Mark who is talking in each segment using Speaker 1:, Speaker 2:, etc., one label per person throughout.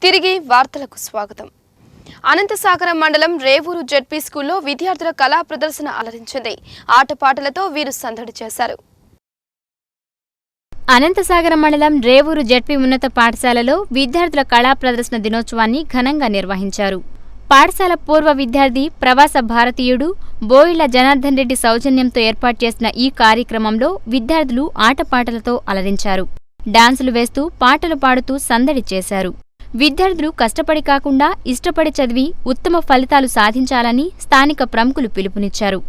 Speaker 1: తిరిగి వార్తలకు స్వాగతం. అనంతసాగరం మండలం రేవూరు జెడ్పీ స్కూల్లో విద్యార్థుల కళా ప్రదర్శన అలరించింది. ఆటపాటలతో వీరు సందడి చేశారు.
Speaker 2: అనంతసాగరం మండలం రేవూరు జెడ్పీ ఉన్నత పాఠశాలలో విద్యార్థుల కళా ప్రదర్శన దినోత్సవాన్ని ఘనంగా నిర్వహించారు. పాఠశాల పూర్వ విద్యార్థి ప్రవాస భారతీయుడు బోయిల జనార్దన్ రెడ్డి సౌజన్యంతో ఏర్పాటు చేసిన ఈ కార్యక్రమంలో విద్యార్థులు ఆటపాటలతో అలరించారు. డాన్సులు వేస్తూ పాటలు పాడుతూ సందడి చేశారు. విద్యార్థులు కష్టపడి కాకుండా ఇష్టపడి చదివి ఉత్తమ ఫలితాలు సాధించాలని స్థానిక ప్రముఖులు పిలుపునిచ్చారు.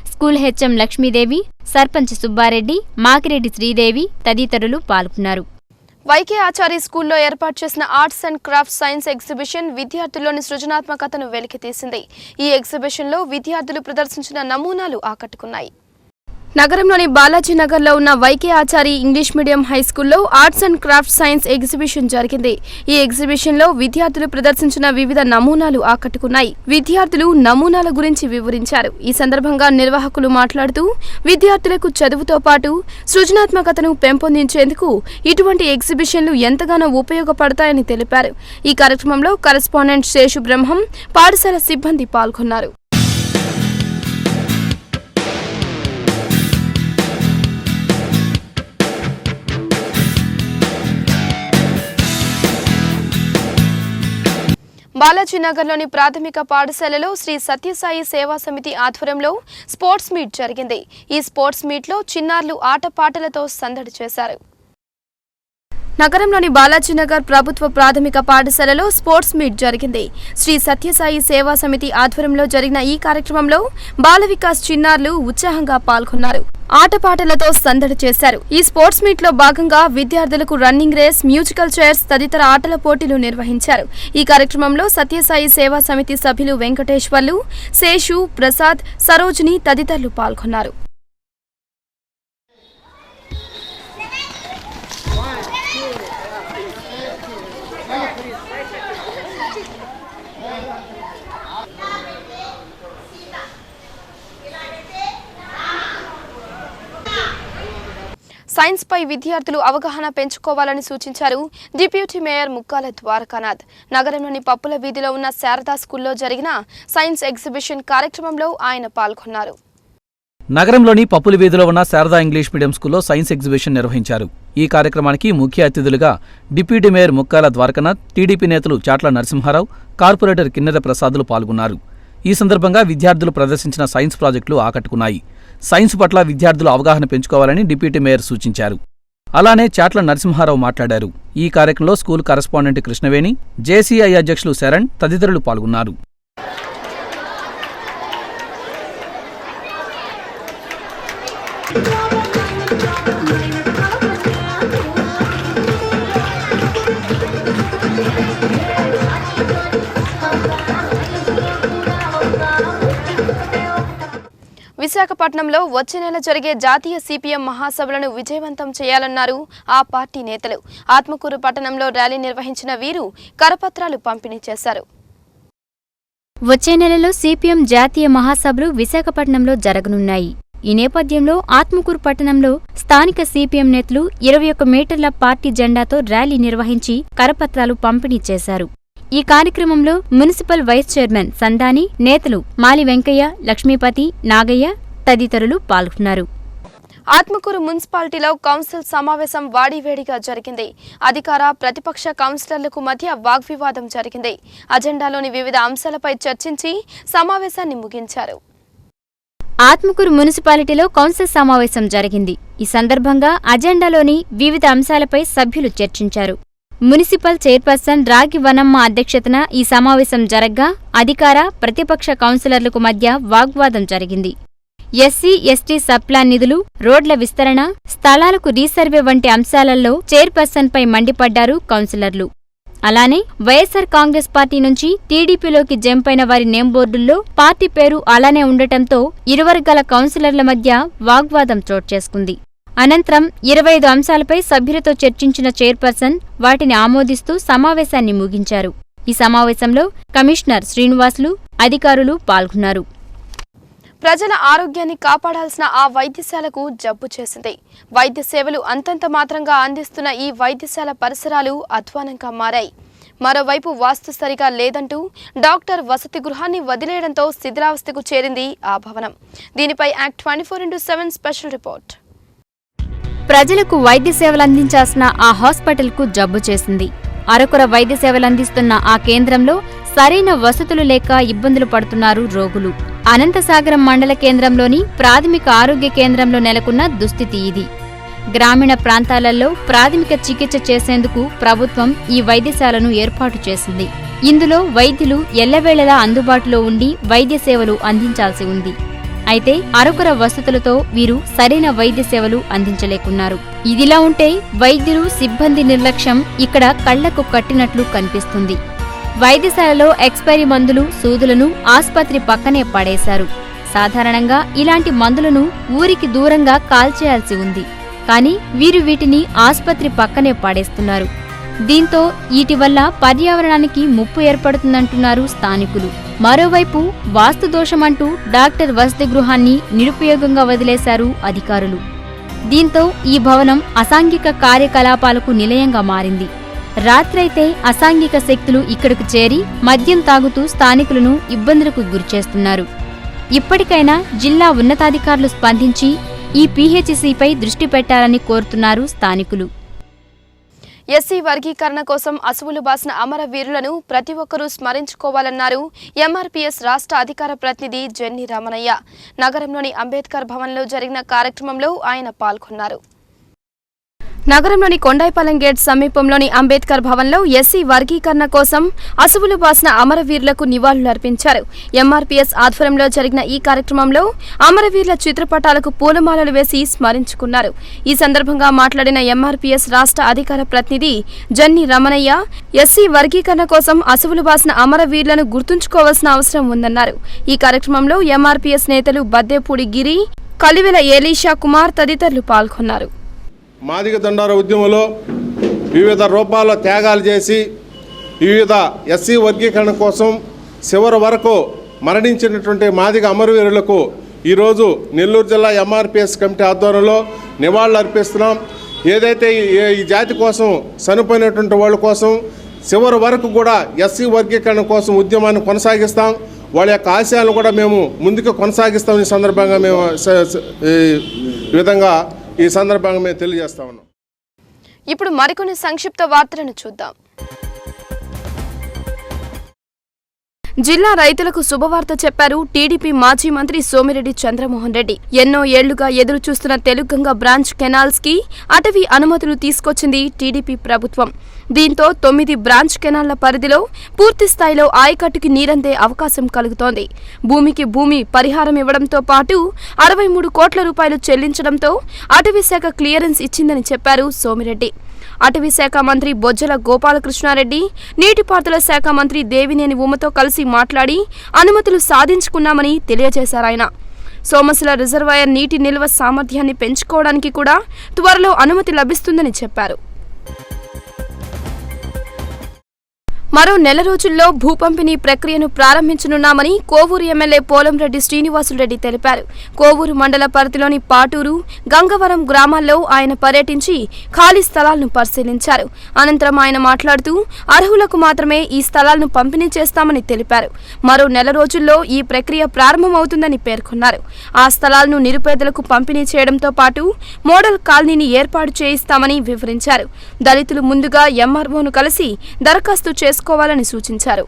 Speaker 2: స్కూల్ హెచ్ఎం లక్ష్మీదేవి, సర్పంచ్ సుబ్బారెడ్డి, మాకిరెడ్డి శ్రీదేవి తదితరులు పాల్గొన్నారు.
Speaker 1: వైకే ఆచారి స్కూల్లో ఏర్పాటు చేసిన arts and crafts science exhibition విద్యార్థుల్లోని సృజనాత్మకతను వెలికితీసింది. ఈ ఎగ్జిబిషన్లో విద్యార్థులు ప్రదర్శించిన నమూనాలు ఆకట్టుకున్నాయి. నగరంలోని బాలాజీనగర్లో ఉన్న వైకే ఆచారి ఇంగ్లీష్ మీడియం హైస్కూల్లో arts and crafts science exhibition జరిగింది. ఈ ఎగ్జిబిషన్లో విద్యార్థులు ప్రదర్శించిన వివిధ నమూనాలు ఆకట్టుకున్నాయి. విద్యార్థులు నమూనాల గురించి వివరించారు. ఈ సందర్భంగా నిర్వాహకులు మాట్లాడుతూ విద్యార్థులకు చదువుతో పాటు సృజనాత్మకతను పెంపొందించేందుకు ఇటువంటి ఎగ్జిబిషన్లు ఎంతగానో ఉపయోగపడతాయని తెలిపారు. ఈ కార్యక్రమంలో కరెస్పాండెంట్ శేషు బ్రహ్మం, పాఠశాల సిబ్బంది పాల్గొన్నారు. బాలాజీనగర్లోని ప్రాథమిక పాఠశాలలో శ్రీ సత్యసాయి సేవా సమితి ఆధ్వర్యంలో స్పోర్ట్స్ మీట్ జరిగింది. ఈ స్పోర్ట్స్ మీట్లో చిన్నారులు ఆటపాటలతో సందడి చేశారు. నగరంలోని బాలాజీనగర్ ప్రభుత్వ ప్రాథమిక పాఠశాలలో స్పోర్ట్స్ మీట్ జరిగింది. శ్రీ సత్యసాయి సేవా సమితి ఆధ్వర్యంలో జరిగిన ఈ కార్యక్రమంలో బాల వికాస్ చిన్నారులు ఉత్సాహంగా పాల్గొన్నారు. ఆటపాటలతో సందడి చేశారు. ఈ స్పోర్ట్స్ మీట్ లో భాగంగా విద్యార్థులకు రన్నింగ్ రేస్, మ్యూజికల్ చైర్స్ తదితర ఆటల పోటీలు నిర్వహించారు. ఈ కార్యక్రమంలో సత్యసాయి సేవా సమితి సభ్యులు వెంకటేశ్వర్లు, శేషు, ప్రసాద్, సరోజిని తదితరులు పాల్గొన్నారు. సైన్స్ పై విద్యార్థులు అవగాహన పెంచుకోవాలని సూచించారు డిప్యూటీ మేయర్ ముక్కాల ద్వారకానాథ్. నగరంలోని పప్పుల వీధిలో ఉన్న శారదా స్కూల్లో జరిగిన సైన్స్ ఎగ్జిబిషన్ కార్యక్రమంలో ఆయన పాల్గొన్నారు.
Speaker 3: నగరంలోని పప్పుల వీధిలో ఉన్న శారదా ఇంగ్లీష్ మీడియం స్కూల్లో సైన్స్ ఎగ్జిబిషన్ నిర్వహించారు. ఈ కార్యక్రమానికి ముఖ్య అతిథులుగా డిప్యూటీ మేయర్ ముక్కాల ద్వారకానాథ్, టీడీపీ నేతలు చాట్ల నరసింహారావు, కార్పొరేటర్ కిన్నెర ప్రసాదులు పాల్గొన్నారు. ఈ సందర్భంగా విద్యార్థులు ప్రదర్శించిన సైన్స్ ప్రాజెక్టులు ఆకట్టుకున్నాయి. సైన్స్ పట్ల విద్యార్థులు అవగాహన పెంచుకోవాలని డిప్యూటీ మేయర్ సూచించారు. అలానే చాట్ల నరసింహారావు మాట్లాడారు. ఈ కార్యక్రమంలో స్కూల్ కరెస్పాండెంట్ కృష్ణవేణి, జేసీఐ అధ్యక్షులు శరణ్ తదితరులు పాల్గొన్నారు.
Speaker 1: విశాఖపట్నంలో వచ్చే నెల జరిగే జాతీయ సిపిఎం మహాసభలను విజయవంతం చేయాలన్నారు ఆ పార్టీ నేతలు. ఆత్మకూరు పట్టణంలో ర్యాలీ నిర్వహించిన వీరు కరపత్రాలు పంపిణీ చేశారు.
Speaker 2: వచ్చే నెలలో సిపిఎం జాతీయ మహాసభలు విశాఖపట్నంలో జరగనున్నాయి. ఈ నేపథ్యంలో ఆత్మకూరు పట్టణంలో స్థానిక సిపిఎం నేతలు 21 మీటర్ల పార్టీ జెండాతో ర్యాలీ నిర్వహించి కరపత్రాలు పంపిణీ చేశారు. ఈ కార్యక్రమంలో మున్సిపల్ వైస్ చైర్మన్ సందాని, నేతలు మాలి వెంకయ్య, లక్ష్మీపతి, నాగయ్య తదితరులు పాల్గొన్నారు.
Speaker 1: ఆత్మకూరు మున్సిపాలిటీలో కౌన్సిల్ సమావేశం వాడివేడిగా జరిగింది. అధికార ప్రతిపక్ష కౌన్సిలర్లకు మధ్య వాగ్వివాదం జరిగింది. అజెండాలోని వివిధ అంశాలపై చర్చించి సమావేశాన్ని ముగించారు.
Speaker 2: ఆత్మకూరు మున్సిపాలిటీలో కౌన్సిల్ సమావేశం జరిగింది. ఈ సందర్భంగా అజెండాలోని వివిధ అంశాలపై సభ్యులు చర్చించారు. మున్సిపల్ చైర్పర్సన్ రాగి వనమ్మ అధ్యక్షతన ఈ సమావేశం జరగ్గా అధికార ప్రతిపక్ష కౌన్సిలర్లకు మధ్య వాగ్వాదం జరిగింది. ఎస్సీ, ఎస్టీ సబ్ప్లాన్ నిధులు, రోడ్ల విస్తరణ, స్థలాలకు రీసర్వే వంటి అంశాలలో చైర్పర్సన్పై మండిపడ్డారు కౌన్సిలర్లు. అలానే వైఎస్సార్ కాంగ్రెస్ పార్టీ నుంచి టీడీపీలోకి జంపైన వారి నేమ్ బోర్డుల్లో పార్టీ పేరు అలానే ఉండటంతో ఇరు వర్గాల కౌన్సిలర్ల మధ్య వాగ్వాదం చోటు చేసుకుంది. అనంతరం 25 అంశాలపై సభ్యులతో చర్చించిన చైర్పర్సన్ వాటిని ఆమోదిస్తూ సమావేశాన్ని ముగించారు. ఈ సమావేశంలో కమిషనర్ శ్రీనివాసులు, అధికారులు పాల్గొన్నారు.
Speaker 1: ప్రజల ఆరోగ్యాన్ని కాపాడాల్సిన ఆ వైద్యశాలకు జబ్బు చేసింది. వైద్య సేవలు అంతంత మాత్రంగా అందిస్తున్న ఈ వైద్యశాల పరిసరాలు అధ్వానంగా మారాయి. మరోవైపు వాస్తు సరిగా లేదంటూ డాక్టర్ వసతి గృహాన్ని వదిలేయడంతో శిథిలావస్థకు చేరింది ఆ భవనం. దీనిపై యాక్ట్ 24/7 స్పెషల్ రిపోర్ట్.
Speaker 2: ప్రజలకు వైద్య సేవలు అందించాల్సిన ఆ హాస్పిటల్కు జబ్బు చేసింది. అరకొర వైద్య సేవలు అందిస్తున్న ఆ కేంద్రంలో సరైన వసతులు లేక ఇబ్బందులు పడుతున్నారు రోగులు. అనంతసాగరం మండల కేంద్రంలోని ప్రాథమిక ఆరోగ్య కేంద్రంలో నెలకొన్న దుస్థితి ఇది. గ్రామీణ ప్రాంతాలలో ప్రాథమిక చికిత్స చేసేందుకు ప్రభుత్వం ఈ వైద్యశాలను ఏర్పాటు చేసింది. ఇందులో వైద్యులు ఎల్లవేళలా అందుబాటులో ఉండి వైద్య సేవలు అందించాల్సి ఉంది. అయితే అరకొర వసతులతో వీరు సరైన వైద్య సేవలు అందించలేకున్నారు. ఇదిలా ఉంటే వైద్యులు సిబ్బంది నిర్లక్ష్యం ఇక్కడ కళ్లకు కట్టినట్లు కనిపిస్తుంది. వైద్యశాలలో ఎక్స్పైరీ మందులు, సూదులను ఆస్పత్రి పక్కనే పడేశారు. సాధారణంగా ఇలాంటి మందులను ఊరికి దూరంగా కాల్చేయాల్సి ఉంది. కానీ వీరు వీటిని ఆస్పత్రి పక్కనే పడేస్తున్నారు. దీంతో వీటి వల్ల పర్యావరణానికి ముప్పు ఏర్పడుతుందంటున్నారు స్థానికులు. మరోవైపు వాస్తు దోషమంటూ డాక్టర్ వసతి గృహాన్ని నిరుపయోగంగా వదిలేశారు అధికారులు. దీంతో ఈ భవనం అసాంఘిక కార్యకలాపాలకు నిలయంగా మారింది. రాత్రైతే అసాంఘిక శక్తులు ఇక్కడకు చేరి మద్యం తాగుతూ స్థానికులను ఇబ్బందులకు గురిచేస్తున్నారు. ఇప్పటికైనా జిల్లా ఉన్నతాధికారులు స్పందించి ఈ పీహెచ్సీపై దృష్టి పెట్టాలని కోరుతున్నారు స్థానికులు.
Speaker 1: ఎస్సీ వర్గీకరణ కోసం అసువులు బాసిన అమరవీరులను ప్రతి ఒక్కరూ స్మరించుకోవాలన్నారు ఎంఆర్పీఎస్ రాష్ట్ర అధికార ప్రతినిధి జెన్ని రామనయ్య. నగరంలోని అంబేద్కర్ భవన్లో జరిగిన కార్యక్రమంలో ఆయన పాల్గొన్నారు. నగరంలోని కొండాయిపాలెం గేట్ సమీపంలోని అంబేద్కర్ భవన్లో ఎస్సీ వర్గీకరణ కోసం అసువులు బాసిన అమరవీరులకు నివాళులర్పించారు. ఎంఆర్పీఎస్ ఆధ్వర్యంలో జరిగిన ఈ కార్యక్రమంలో అమరవీరుల చిత్రపటాలకు పూలమాలలు వేసి స్మరించుకున్నారు. ఈ సందర్భంగా మాట్లాడిన ఎంఆర్పీఎస్ రాష్ట్ర అధికార ప్రతినిధి జెన్ని రమణయ్య, ఎస్సీ వర్గీకరణ కోసం అసువులు బాసిన అమరవీరులను గుర్తుంచుకోవాల్సిన అవసరం ఉందన్నారు. ఈ కార్యక్రమంలో ఎంఆర్పీఎస్ నేతలు బద్దేపూడి గిరి, కలివెల ఏలీషా కుమార్ తదితరులు పాల్గొన్నారు.
Speaker 4: మాదిగ దండార ఉద్యమంలో వివిధ రూపాల్లో త్యాగాలు చేసి వివిధ ఎస్సీ వర్గీకరణ కోసం చివరి వరకు మరణించినటువంటి మాదిగ అమరవీరులకు ఈరోజు నెల్లూరు జిల్లా ఎంఆర్పీఎస్ కమిటీ ఆధ్వర్యంలో నివాళులు అర్పిస్తున్నాం. ఏదైతే ఈ జాతి కోసం చనిపోయినటువంటి వాళ్ళ కోసం చివరి వరకు కూడా ఎస్సీ వర్గీకరణ కోసం ఉద్యమాన్ని కొనసాగిస్తాం. వాళ్ళ యొక్క ఆశయాలను కూడా మేము ముందుకు కొనసాగిస్తాం. ఈ సందర్భంగా మేము ఈ విధంగా ఈ సందర్భంగా మేము తెలియజేస్తా ఉన్నాం.
Speaker 1: ఇప్పుడు మరికొన్ని సంక్షిప్త వార్తలను చూద్దాం. జిల్లా రైతులకు శుభవార్త చెప్పారు టీడీపీ మాజీ మంత్రి సోమిరెడ్డి చంద్రమోహన్ రెడ్డి. ఎన్నో ఏళ్లుగా ఎదురు చూస్తున్న తెలుగంగ బ్రాంచ్ కెనాల్స్ కి అటవీ అనుమతులు తీసుకొచ్చింది టీడీపీ ప్రభుత్వం. దీంతో 9 బ్రాంచ్ కెనాళ్ల పరిధిలో పూర్తి స్థాయిలో ఆయకట్టుకి నీరందే అవకాశం కలుగుతోంది. భూమికి భూమి పరిహారం ఇవ్వడంతో పాటు 63 కోట్ల రూపాయలు చెల్లించడంతో అటవీ శాఖ క్లియరెన్స్ ఇచ్చిందని చెప్పారు సోమిరెడ్డి. అటవీ శాఖ మంత్రి బొజ్జల గోపాలకృష్ణారెడ్డి, నీటిపారుదల శాఖ మంత్రి దేవినేని ఉమతో కలిసి మాట్లాడి అనుమతులు సాధించుకున్నామని తెలియజేశారాయన. సోమశిల రిజర్వాయర్ నీటి నిల్వ సామర్థ్యాన్ని పెంచుకోవడానికి కూడా త్వరలో అనుమతి లభిస్తుందని చెప్పారు. మరో నెల రోజుల్లో భూ పంపిణీ ప్రక్రియను ప్రారంభించనున్నామని కోవూరు ఎమ్మెల్యే పోలంరెడ్డి శ్రీనివాసులరెడ్డి తెలిపారు. కోవూరు మండల పరిధిలోని పాటూరు, గంగవరం గ్రామాల్లో ఆయన పర్యటించి ఖాళీ స్థలాలను పరిశీలించారు. అనంతరం ఆయన మాట్లాడుతూ అర్హులకు మాత్రమే ఈ స్థలాలను పంపిణీ చేస్తామని తెలిపారు. మరో నెల రోజుల్లో ఈ ప్రక్రియ ప్రారంభమవుతుందని పేర్కొన్నారు. ఆ స్థలాలను నిరుపేదలకు పంపిణీ చేయడంతో పాటు మోడల్ కాలనీని ఏర్పాటు చేయిస్తామని వివరించారు. దళితులు ముందుగా ఎంఆర్ఓను కలిసి దరఖాస్తు చేసుకోవాలని సూచించారు.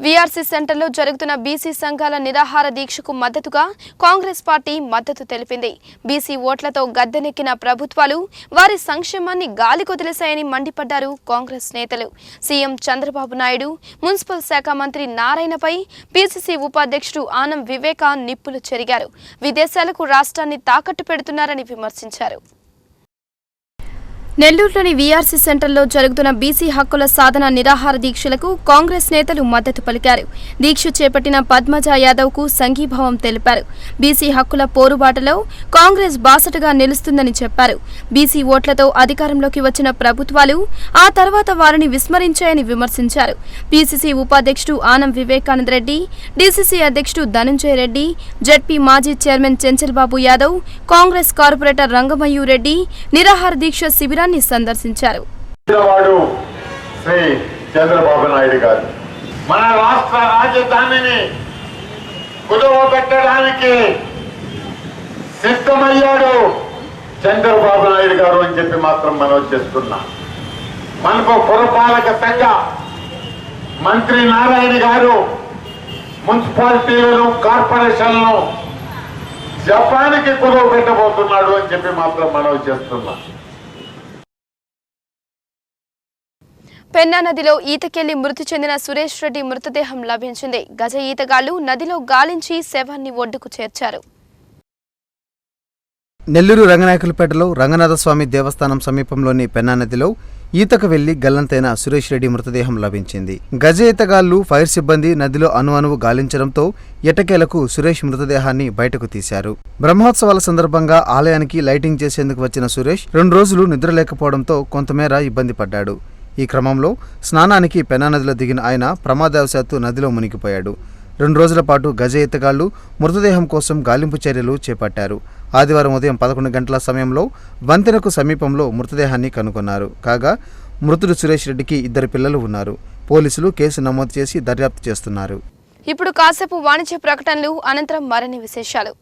Speaker 1: వీఆర్సీ సెంటర్లో జరుగుతున్న బీసీ సంఘాల నిరాహార దీక్షకు మద్దతుగా కాంగ్రెస్ పార్టీ మద్దతు తెలిపింది. బీసీ ఓట్లతో గద్దెనెక్కిన ప్రభుత్వాలు వారి సంక్షేమాన్ని గాలికొదిలేశాయని మండిపడ్డారు కాంగ్రెస్ నేతలు. సీఎం చంద్రబాబు నాయుడు, మున్సిపల్ శాఖ మంత్రి నారాయణపై పీసీసీ ఉపాధ్యక్షుడు ఆనం వివేక నిప్పులు చెరిగారు. విదేశాలకు రాష్ట్రాన్ని తాకట్టు పెడుతున్నారని విమర్శించారు. నెల్లూరులోని వీఆర్సీ సెంటర్లో జరుగుతున్న బీసీ హక్కుల సాధన నిరాహార దీక్షలకు కాంగ్రెస్ నేతలు మద్దతు పలికారు. దీక్ష చేపట్టిన పద్మజ యాదవ్కు సంఘీభావం తెలిపారు. బీసీ హక్కుల పోరుబాటలో కాంగ్రెస్ బాసటగా నిలుస్తుందని చెప్పారు. బీసీ ఓట్లతో అధికారంలోకి వచ్చిన ప్రభుత్వాలు ఆ తర్వాత వారిని విస్మరించాయని విమర్శించారు. పీసీసీ ఉపాధ్యక్షుడు ఆనం వివేకానంద రెడ్డి, డీసీసీ అధ్యక్షుడు ధనంజయ రెడ్డి, జెడ్పీ మాజీ చైర్మన్ చెంచల్బాబు యాదవ్, కాంగ్రెస్ కార్పొరేటర్ రంగమయ్యూ రెడ్డి నిరాహార దీక్ష శిబిరాన్ని సందర్శించారు.
Speaker 5: శ్రీ చంద్రబాబు నాయుడు గారు. మన రాష్ట్ర రాజధానిని కుదవబెట్టడానికి సిద్ధమయ్యాడు చంద్రబాబు నాయుడు గారు అని చెప్పి మాత్రం మనం చేస్తున్నాం. మనకు పురపాలక సంఘ మంత్రి నారాయణ గారు మున్సిపాలిటీలను కార్పొరేషన్లను జపాన్కి కుదవ పెట్టబోతున్నాడు అని చెప్పి మాత్రం మనం చేస్తున్నాం.
Speaker 1: పెన్నా నదిలో ఈతకెళ్లి మృతి చెందిన సురేష్ రెడ్డి మృతదేహం లభించింది. గజ ఈతగాళ్లు నదిలో గాలించి శవాన్ని ఒడ్డుకు చేర్చారు.
Speaker 6: నెల్లూరు రంగనాయకులపేటలో రంగనాథస్వామి దేవస్థానం సమీపంలోని పెన్నా నదిలో ఈతకు వెళ్లి గల్లంతైన సురేష్ రెడ్డి మృతదేహం లభించింది. గజ ఈతగాళ్లు, ఫైర్ సిబ్బంది నదిలో అణువణువు గాలించడంతో ఎటకేలకు సురేష్ మృతదేహాన్ని బయటకు తీశారు. బ్రహ్మోత్సవాల సందర్భంగా ఆలయానికి లైటింగ్ చేసేందుకు వచ్చిన సురేష్ 2 రోజులు నిద్రలేకపోవడంతో కొంతమేర ఇబ్బంది పడ్డాడు. ఈ క్రమంలో స్నానానికి పెన్నా నదిలో దిగిన ఆయన ప్రమాదవశాత్తు నదిలో మునిగిపోయాడు. 2 రోజుల పాటు గజ ఈతగాళ్లు మృతదేహం కోసం గాలింపు చర్యలు చేపట్టారు. ఆదివారం ఉదయం 11 గంటల సమయంలో వంతెనకు సమీపంలో మృతదేహాన్ని కనుగొన్నారు. కాగా మృతుడు సురేష్ రెడ్డికి 2 పిల్లలు ఉన్నారు. పోలీసులు కేసు నమోదు చేసి దర్యాప్తు చేస్తున్నారు.
Speaker 1: ఇప్పుడు కాసేపు వాణిజ్య ప్రకటనలు, అనంతరం మరిన్ని విశేషాలు.